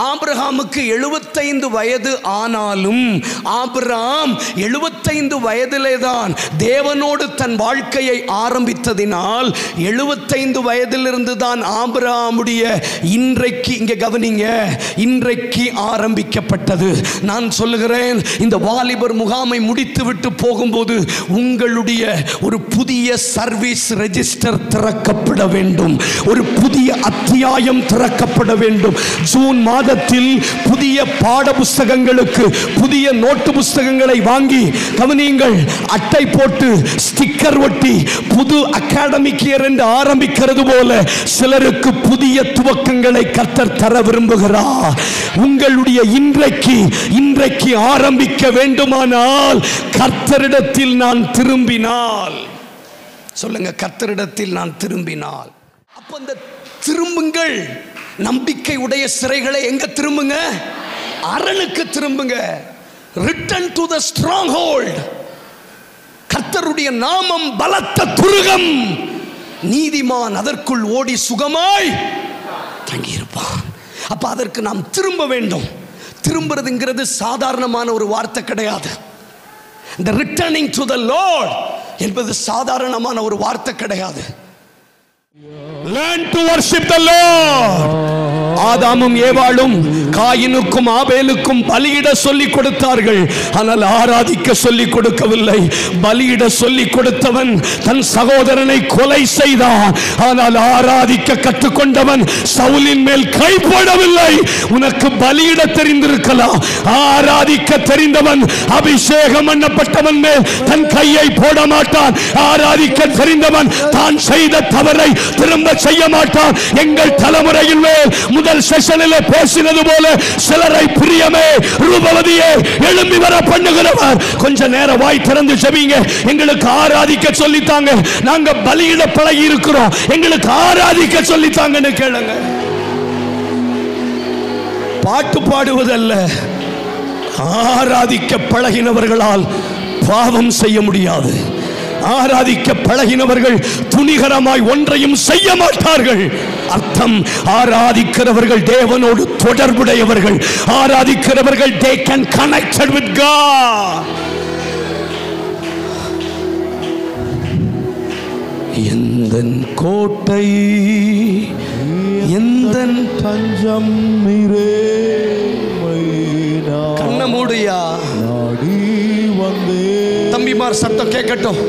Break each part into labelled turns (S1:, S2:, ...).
S1: ஆபிரகாமுக்கு 75 வயது ஆனாலும் ஆபிரகாம் 75 வயதிலே தான் தேவனோடு தன் வாழ்க்கையை ஆரம்பித்ததினால் 75 வயதிலிருந்து தான் ஆபிரகாமுடைய இன்றைக்கு, இங்கே கவனிங்க, இன்றைக்கு ஆரம்பிக்கப்பட்டது. நான் சொல்லுகிறேன், இந்த வாலிபர் முகாமை முடித்துவிட்டு போகும்போது உங்களுடைய ஒரு புதிய சர்வீஸ் ரெஜிஸ்டர் திறக்கப்பட வேண்டும். ஒரு புதிய அத்தியாயம் திறக்கப்பட வேண்டும். ஜூன் மாதத்தில் புதிய பாட புஸ்தகங்களுக்கு புதிய நோட்டு புஸ்தகங்களை வாங்கி கவனியுங்கள், அட்டை போட்டு ஸ்டிக்கர் ஒட்டி புது அகாடமிக் இயர் என்று ஆரம்பிக்கிறது போல சிலருக்கு புதிய துவக்கங்களை கர்த்தர் தர விரும்புகிறார். உங்களுடைய இன்றைக்கு ஆரம்பிக்க வேண்டுமானால் கர்த்தரிடத்தில் நான் திரும்பினால், சொல்லுங்க, கர்த்தரிடத்தில் நான் திரும்பினால். அப்ப அந்த திரும்புங்கள், நம்பிக்கை உடைய சிறைகளை எங்க திரும்புங்க? அரணுக்கு திரும்புங்க. Return to the stronghold. கர்த்தருடைய நாமம் பலத்த துருகம், நீதிமான் அதற்குள் ஓடி சுகமாய் தங்கியிருப்பான். அப்ப அதற்கு நாம் திரும்ப வேண்டும். திரும்புறதுங்கிறது சாதாரணமான ஒரு வார்த்தை கிடையாது. The returning to the Lord என்பது சாதாரணமான ஒரு வார்த்தை கிடையாது. Learn to worship the Lord. ஆதாமும் ஏவாளும் காயினுக்கும் ஆபேலுக்கும் பலியிட சொல்லிக் கொடுத்தார்கள், ஆனால் ஆராதிக்க சொல்லிக் கொடுக்கவில்லை. பலியிட சொல்லிக் கொடுத்தவன் தன் சகோதரனை கொலை செய்தான், ஆனால் ஆராதிக்க கற்றுக்கொண்டவன் சவுலின் மேல் கை போடவில்லை. உனக்கு பலியிட தெரிந்திருக்கலாம், ஆராதிக்க தெரிந்தவன் அபிஷேகம் பண்ணப்பட்டவன் மேல் தன் கையை போட மாட்டான். ஆராதிக்க தெரிந்தவன் தான் செய்த தவறை திரும்ப செய்ய மாட்டான். எங்கள் தலைமுறையில் முதல் செஷனில் பேசினது போல சிலரை பிரியமே ரூபவதியே எழும்பி வர பண்ணுகிறவர். கொஞ்ச நேரம் வாய் திறந்து ஜெபிங்க. எங்களுக்கு ஆராதிக்க சொல்லித்தாங்க, நாங்க பலியிட பழகி இருக்கிறோம், எங்களுக்கு ஆராதிக்க சொல்லித்தாங்கன்னு கேளுங்க. பாட்டு பாடுவதல்ல, ஆராதிக்க பழகினவர்களால் பாவம் செய்ய முடியாது. ஆராதிக்க பழகினவர்கள் துணிகரமாய் ஒன்றையும் செய்ய மாட்டார்கள். அர்த்தம், ஆராதிக்கிறவர்கள் தேவனோடு தொடர்புடையவர்கள். ஆராதிக்கிறவர்கள் they can connected with God. எந்தன் கோட்டை எந்தன் தஞ்சம் நீரே, கண்ண மூடியா நாடி வந்தே. தம்பிமார் சத்தம் கேட்கட்டும்.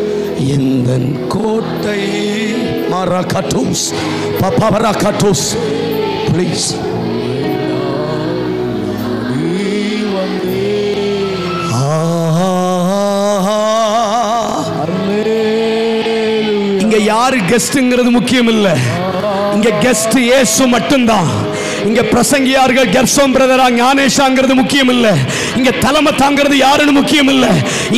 S1: எந்தன் கோட்டை மரகட்டூஸ் பபரகட்டூஸ் ப்ளீஸ். இங்க யாரு கெஸ்ட்ங்கிறது முக்கியம் இல்ல, இங்க கெஸ்ட் இயேசு மட்டும்தான். இங்க பிரசங்கியார்கள் கெர்சோம் பிரதரா ஞானேஷாங்கிறது முக்கியம் இல்ல, இங்க தலைமை தாங்கிறது யாருன்னு முக்கியம் இல்ல.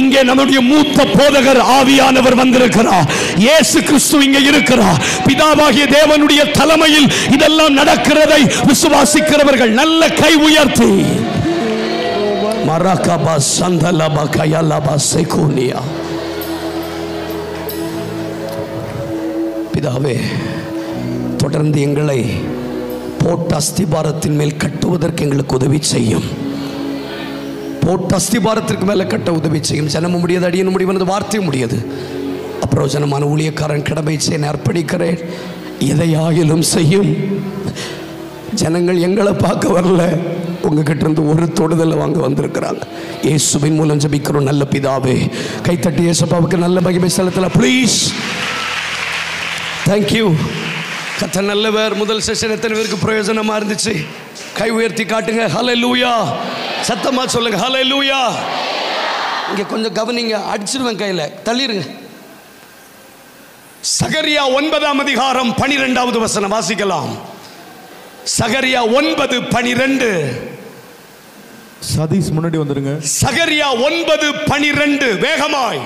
S1: இங்கே நம்முடைய மூத்த போதகர் ஆவியானவர் வந்திருக்கிறார். இயேசு கிறிஸ்து இங்க இருக்கிறார். பிதாவாகிய தேவனுடைய தலைமையில் இதெல்லாம் நடக்கிறதை விசுவாசிக்கிறவர்கள் நல்ல கை உயர்த்தி மரகபா சந்தலபா கயலபா செகுனியா. பிதாவே, தொடர்ந்து எங்களை போட்ட அஸ்திபாரத்தின் மேல் கட்டுவதற்கு எங்களுக்கு உதவி செய்யும். போட்ட அஸ்திபாரத்திற்கு மேலே கட்ட உதவி செய்யும். ஜனமும் முடியாது, அடியனும் முடிவது, வார்த்தையும் முடியாது. அப்பிரயோஜனமான ஊழியக்காரன் கடமை செய்ய அர்ப்பணிக்கிறேன். எதையாயிலும் செய்யும். ஜனங்கள் எங்களை பார்க்க வரல, உங்ககிட்ட இருந்து ஒரு தொடுதலை வாங்க வந்திருக்கிறாங்க. இயேசுவின் மூலம் ஜெபிக்கிறோம் நல்ல பிதாவே. கைத்தட்டி இயேசுவுக்கு நல்ல மகிமை செலுத்தலாம் ப்ளீஸ். தேங்க்யூ. கர்த்தர் நல்லவர். முதல் செஷன் எத்தனை பேருக்கு பிரயோஜனமா இருந்துச்சு? கை உயர்த்தி காட்டுங்க. ஹல்லேலூயா. சத்தமா சொல்லுங்க ஹல்லேலூயா. இங்க கொஞ்சம் கவனிங்க, அடிச்சிருவேன் கையில, தள்ளிருங்க. சகரியா 9ஆம் அதிகாரம் 12வது வசனம் வாசிக்கலாம். சகரியா 9:12.
S2: சதீஷ் முன்னாடி வந்துருங்க.
S1: சகரியா 9:12 வேகமாய்.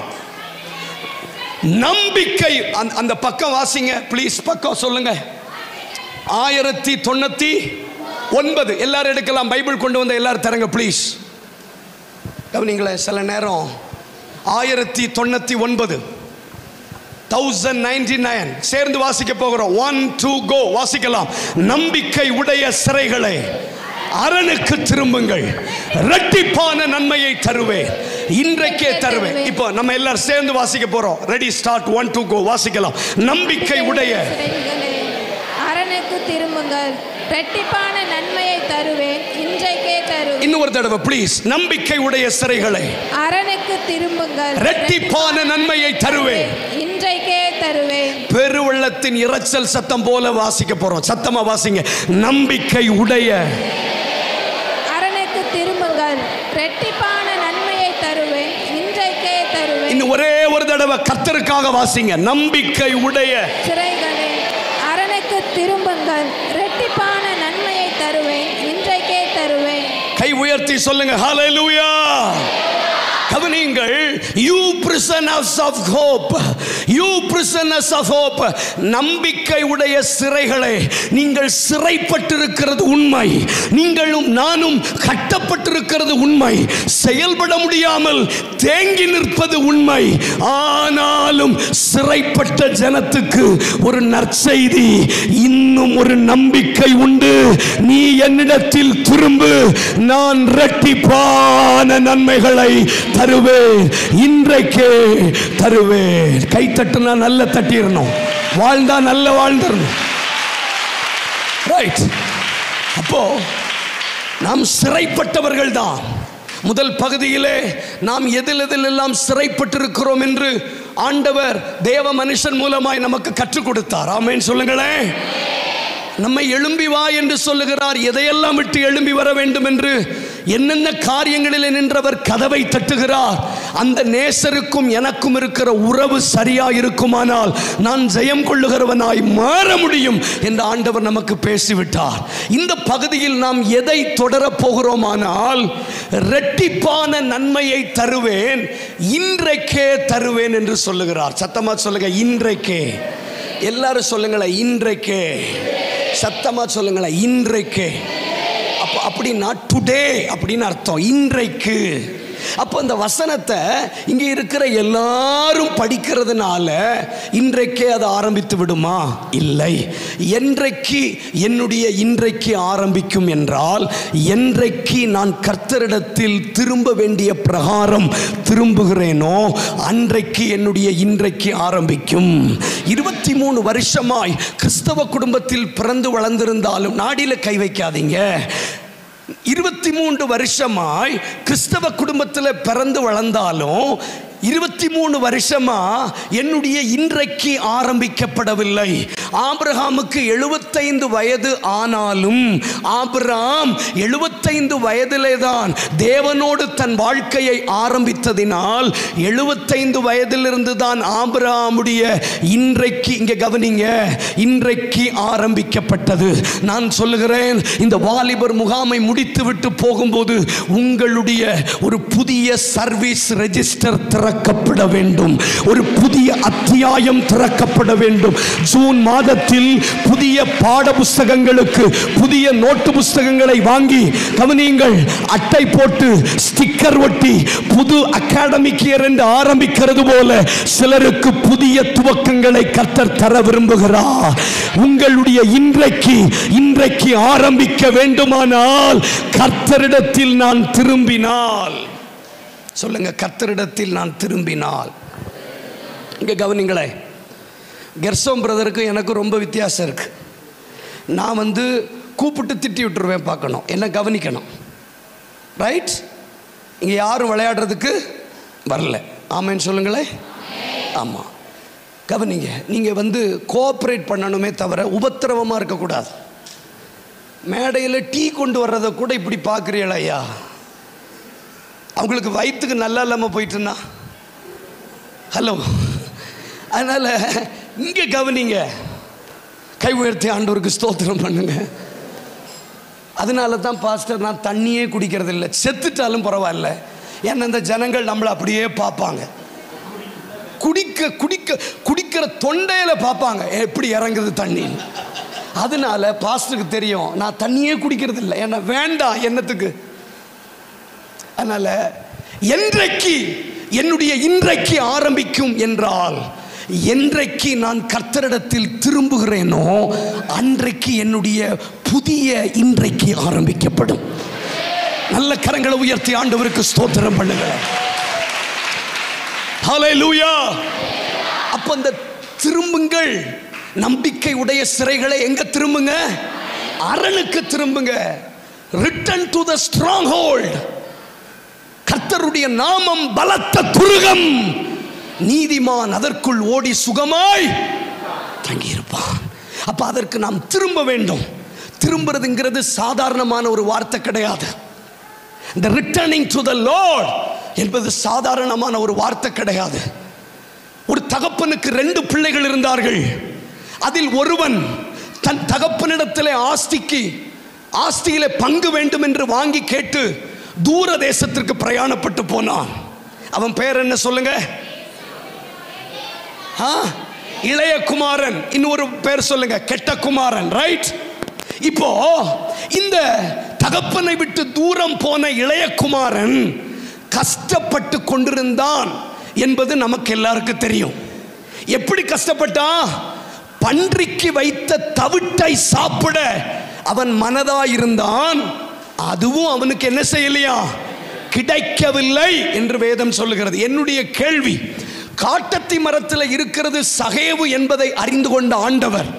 S1: நம்பிக்கை, அந்த பக்கம் வாசிங்க ப்ளீஸ், பக்கம் சொல்லுங்க. 1099. எல்லாரும் எடுக்கலாம். பைபிள் கொண்டு வந்த எல்லாரும் தரங்க ப்ளீஸ். கவனிங்களேன், சில நேரம் 1099 1099 சேர்ந்து வாசிக்க போகிறோம். 1 2 கோ வாசிக்கலாம். நம்பிக்கை உடைய சிறைகளை அரணுக்கு திரும்புங்கள், இரட்டிப்பான நன்மையை தருவேன், இன்றைக்கே தருவேன். இப்போ நம்ம எல்லாரும் சேர்ந்து வாசிக்க போறோம். ரெடி, ஸ்டார்ட், 1 2 கோ. வாசிக்கலாம். நம்பிக்கை உடைய
S2: அரணுக்கு திரும்புங்கள், இரட்டிப்பான நன்மையை தருவேன், இன்றைக்கே தருவேன்.
S1: இன்னொரு தடவை ப்ளீஸ். நம்பிக்கை உடைய சிறைகளை
S2: அரணுக்கு திரும்புங்கள்,
S1: இரட்டிப்பான நன்மையை தருவேன்,
S2: இன்றைக்கே தருவேன்.
S1: பெருவெள்ளத்தின் இரைச்சல் சத்தம் போல வாசிக்க போறோம். சத்தமா வாசிங்க. நம்பிக்கை உடைய
S2: அரணுக்கு திரும்புங்கள், இரட்டிப்பான நன்மையை தருவேன், இன்றைக்கே தருவேன்.
S1: இன்னும் ஒரே ஒரு தடவை கர்த்தருக்காக வாசிங்க. நம்பிக்கை உடைய
S2: சிறைகளே, அரணுக்கு திரும்புங்கள், இரட்டிப்பான நன்மையை தருவேன், இன்றைக்கே தருவேன்.
S1: கை உயர்த்தி சொல்லுங்க ஹல்லேலூயா. கவனியுங்கள். You prisoners of hope, you prisoners of hope, நம்பிக்கை உடைய சிறைகளே, நீங்கள் சிறைப்பட்டிருக்கிறது உண்மை, நீங்களும் நானும் கட்டப்பட்டிருக்கிறது உண்மை, செயல்பட முடியாமல் தேங்கி நிற்பது உண்மை. ஆனாலும் சிறைப்பட்ட ஜனத்துக்கு ஒரு நற்செய்தி, இன்னும் ஒரு நம்பிக்கை உண்டு. நீ என்னிடத்தில் திரும்பு, நான் இரட்டிப்பான நன்மைகளை தருவேன், இன்றைக்கே தருவேன். கை தட்டுனா நல்ல தட்டிடணும், வாழ்ந்தா நல்ல வாழ்ந்துடணும். ரைட். அப்போ நாம் சிறைப்பட்டவர்கள் தான். முதல் பகுதியிலே நாம் எதிலெல்லாம் சிறைப்பட்டிருக்கிறோம் என்று ஆண்டவர் தேவ மனுஷன் மூலமாய் நமக்கு கற்றுக் கொடுத்தார். ஆமென் சொல்லுங்களேன். நம்மை எழும்பி வா என்று சொல்லுகிறார். எதையெல்லாம் விட்டு எழும்பி வர வேண்டும் என்று, என்னென்ன காரியங்களில் நின்றவர் கதவை தட்டுகிறார். அந்த நேசருக்கும் எனக்கும் இருக்கிற உறவு சரியா இருக்குமானால் நான் ஜெயம் கொள்ளுகிறவனாய் மாற முடியும் என்று ஆண்டவர் நமக்கு பேசிவிட்டார். இந்த பகுதியில் நாம் எதை தொடரப் போகிறோமானால், இரட்டிப்பான நன்மையை தருவேன், இன்றைக்கே தருவேன் என்று சொல்லுகிறார். சத்தமா சொல்லுங்க, இன்றைக்கே. எல்லாரும் சொல்லுங்களேன், இன்றைக்கே. சத்தமா சொல்லுங்களேன், இன்றைக்கு. அப்படின்னா டுடே அப்படின்னு அர்த்தம், இன்றைக்கு. அப்போ இந்த வசனத்தை இங்கே இருக்கிற எல்லாரும் படிக்கிறதுனால இன்றைக்கே அது ஆரம்பித்து விடுமா? இல்லை. என்றைக்கு என்னுடைய இன்றைக்கு ஆரம்பிக்கும் என்றால், என்றைக்கு நான் கர்த்தரிடத்தில் திரும்ப வேண்டிய பிரகாரம் திரும்புகிறேனோ அன்றைக்கு என்னுடைய இன்றைக்கு ஆரம்பிக்கும். 23 வருஷமாய் கிறிஸ்தவ குடும்பத்தில் பிறந்து வளர்ந்திருந்தாலும், நாடியில கை வைக்காதீங்க, 23 வருஷமாய் கிறிஸ்தவ குடும்பத்தில் பிறந்து வளர்ந்தாலும் 23 வருஷமா என்னுடைய இன்றைக்கு ஆரம்பிக்கப்படவில்லை. ஆபிரகாமுக்கு 75 வயது ஆனாலும், ஆபிரகாம் 75 வயதிலே தான் தேவனோடு தன் வாழ்க்கையை ஆரம்பித்ததினால் 75 வயதிலிருந்து தான் ஆபிரகாமுடைய இன்றைக்கு, இங்கே கவனிங்க, இன்றைக்கு ஆரம்பிக்கப்பட்டது. நான் சொல்லுகிறேன், இந்த வாலிபர் முகாமை முடித்துவிட்டு போகும்போது உங்களுடைய ஒரு புதிய சர்வீஸ் ரெஜிஸ்டர் திறக்கப்பட வேண்டும், ஒரு புதிய அத்தியாயம் திறக்கப்பட வேண்டும். ஜூன் மாதத்தில் புதிய பாட புஸ்தகங்களுக்கு புதிய நோட்டு புஸ்தகங்களை வாங்கி கவனியுங்கள், அட்டை போட்டு ஸ்டிக்கர் ஒட்டி புது அகாடமிக் இயர் என்று ஆரம்பிக்கிறது போல சிலருக்கு புதிய துவக்கங்களை கர்த்தர் தர விரும்புகிறார். உங்களுடைய இன்றைக்கு ஆரம்பிக்க வேண்டுமானால் கர்த்தரிடத்தில் நான் திரும்பினால், சொல்லுங்க, கர்த்தரிடத்தில் நான் திரும்பினால். இங்க கவனிங்களே, கெர்சோம் பிரதருக்கு எனக்கு ரொம்ப வித்தியாசம் இருக்கு. நான் கூப்பிட்டு திட்டி விட்டுருவேன், பார்க்கணும், என்ன கவனிக்கணும். ரைட்? இங்கே யாரும் விளையாடுறதுக்கு வரல. ஆமேன்னு சொல்லுங்களேன். ஆமாம், கவனிங்க. நீங்கள் கோஆப்ரேட் பண்ணணுமே தவிர உபத்திரவமாக இருக்கக்கூடாது. மேடையில் டீ கொண்டு வர்றதை கூட இப்படி பார்க்குறீங்களா ஐயா? அவங்களுக்கு வயிற்றுக்கு நல்லா இல்லாமல் போயிட்டுன்னா ஹலோ. அதனால் இங்கே கவனிங்க, கை உயர்த்தி ஆண்டவருக்கு ஸ்தோத்திரம் பண்ணுங்க. அதனால தான் பாஸ்டர் நான் தண்ணியே குடிக்கிறது இல்லை, செத்துட்டாலும் பரவாயில்ல. ஏன்னா இந்த ஜனங்கள் நம்மளை அப்படியே பார்ப்பாங்க, குடிக்கிற தொண்டையில் பார்ப்பாங்க எப்படி இறங்குது தண்ணி. அதனால பாஸ்டருக்கு தெரியும் நான் தண்ணியே குடிக்கிறது இல்லை, ஏன்னா வேண்டாம் என்னத்துக்கு. அதனால என்றைக்கு என்னுடைய இன்றைக்கு ஆரம்பிக்கும் என்றால், என்றைக்கு நான் கர்த்தரிடத்தில் திரும்புகிறேனோ அன்றைக்கு என்னுடைய புதிய இன்றைக்கு ஆரம்பிக்கப்படும். நல்ல கரங்களை உயர்த்தி ஆண்டவருக்கு ஸ்தோத்திரம் பண்ணுங்க. ஹல்லேலூயா. அப்ப அந்த திரும்புங்கள், நம்பிக்கை உடைய சிறைகளை எங்க திரும்புங்க? அரணுக்கு திரும்புங்க. Return to the stronghold. கர்த்தருடைய நாமம் பலத்த துருகம், நீதிமான் அதற்குள் ஓடி சுகமாய் தங்கியிருப்பான். அப்ப அதற்கு நாம் திரும்ப வேண்டும். திரும்புறதுங்கிறது சாதாரணமான ஒரு வார்த்தை கிடையாது. இந்த ரிட்டர்னிங் டு தி லார்ட் என்பது சாதாரணமான ஒரு வார்த்தை கிடையாது. ஒரு தகப்பனுக்கு 2 பிள்ளைகள் இருந்தார்கள். அதில் ஒருவன் தன் தகப்பனிடத்திலே ஆஸ்தியிலே பங்கு வேண்டும் என்று வாங்கி கேட்டு தூர தேசத்திற்கு பிரயாணப்பட்டு போனான். அவன் பெயர் என்ன சொல்லுங்க? இளைய குமாரன். இன்னொரு பேர் சொல்லுங்க, கெட்ட குமாரன். ரைட்? இப்போ இந்த தகப்பனை விட்டு தூரம் போன இளைய குமாரன் கஷ்டப்பட்டு கொண்டிருந்தான் என்பது நமக்கு எல்லாருக்கும் தெரியும். எப்படி கஷ்டப்பட்டான்? பன்றிக்கு வைத்த தவிட்டை சாப்பிட அவன் மனதாயிருந்தான். அதுவும் அவனுக்கு என்ன செய்யலையா? கிடைக்கவில்லை என்று வேதம் சொல்லுகிறது. என்னுடைய கேள்வி, காட்டத்தி மரத்தில் இருக்கிறது சகேவு என்பதை அறிந்து கொண்ட ஆண்டவர்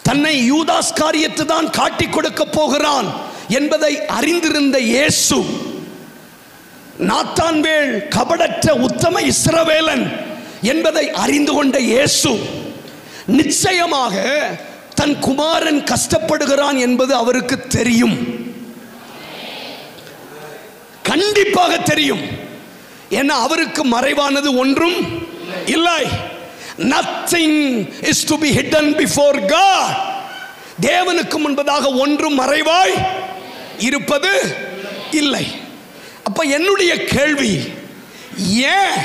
S1: தன்னை யூதாஸ்காரியத்து தான் காட்டிக் கொடுக்க போகிறான் என்பதை அறிந்திருந்த இயேசு, நாத்தான்வேல் கபடற்ற உத்தம இஸ்ரவேலன் என்பதை அறிந்து கொண்ட இயேசு நிச்சயமாக தன் குமாரன் கஷ்டப்படுகிறான் என்பது அவருக்கு தெரியும். கண்டிப்பாக தெரியும். ஏன்னா அவருக்கு மறைவானது ஒன்றும் இல்லை. Nothing is to be hidden before God. தேவனுக்கு முன்பதாக ஒன்றும் மறைவாய் இருப்பது இல்லை. அப்ப என்னுடைய கேள்வி, ஏன்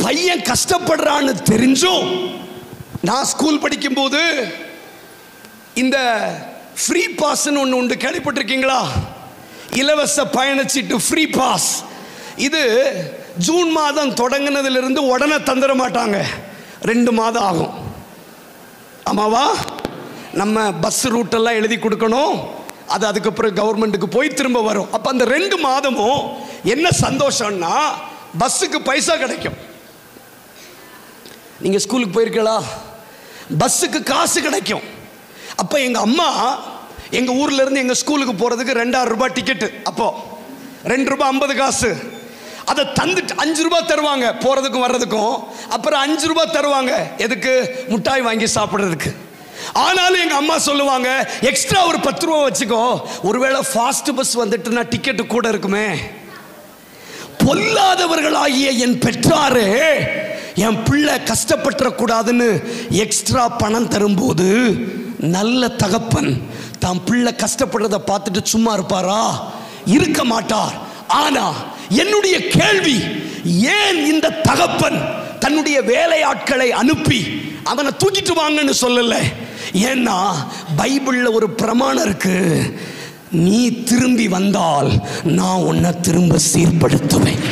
S1: பையன் கஷ்டப்படுறான்னு தெரிஞ்சும், நான் ஸ்கூல் படிக்கும்போது இந்த ஃப்ரீ பாஸ்ன்னு ஒன்று உண்டு, கேள்விப்பட்டிருக்கீங்களா? இலவச பயணச்சீட்டு, ஃப்ரீ பாஸ். இது ஜூன் மாதம் தொடங்கினதிலிருந்து உடனே தந்துட மாட்டாங்க, 2 மாதம் ஆகும். ஆமாவா? நம்ம பஸ் ரூட்டெல்லாம் எழுதி கொடுக்கணும், அது அதுக்கப்புறம் கவர்மெண்ட்டுக்கு போய் திரும்ப வரும். அப்போ அந்த 2 மாதமும் என்ன சந்தோஷம்னா, பஸ்ஸுக்கு பைசா கிடைக்கும். நீங்கள் ஸ்கூலுக்கு போயிருக்கீங்களா? பஸ்ஸுக்கு காசு கிடைக்கும். அப்போ எங்கள் அம்மா எங்கள் ஊர்லேருந்து எங்கள் ஸ்கூலுக்கு போகிறதுக்கு 2000 ரூபாய் டிக்கெட்டு. அப்போது 2 ரூபாய் 50 காசு. அதை தந்துட்டு 5 ரூபாய் தருவாங்க போகிறதுக்கும் வர்றதுக்கும். அப்புறம் 5 ரூபாய் தருவாங்க எதுக்கு? முட்டாய் வாங்கி சாப்பிட்றதுக்கு. ஆனாலும் எங்கள் அம்மா சொல்லுவாங்க, எக்ஸ்ட்ரா ஒரு 10 ரூபா வச்சுக்கோ, ஒருவேளை ஃபாஸ்ட் பஸ் வந்துட்டுனா டிக்கெட்டு கூட இருக்குமே. பொல்லாதவர்களாகிய என் பெற்றாரே, என் பிள்ளை கஷ்டப்பட்டுறக்கூடாதுன்னு எக்ஸ்ட்ரா பணம் தரும்போது, நல்ல தகப்பன் தான் பிள்ளை கஷ்டப்படுறத பார்த்துட்டு சும்மா இருப்பாரா? இருக்க மாட்டார். ஆனா என்னுடைய கேள்வி, ஏன் இந்த தகப்பன் தன்னுடைய வேலையாட்களை அனுப்பி அவனை தூக்கிட்டு வாங்கன்னு சொல்லல? ஏன்னா பைபிள்ல ஒரு பிரமாணம் இருக்கு, நீ திரும்பி வந்தால் நான் உன்னை திரும்ப சீர்படுத்துவேன்.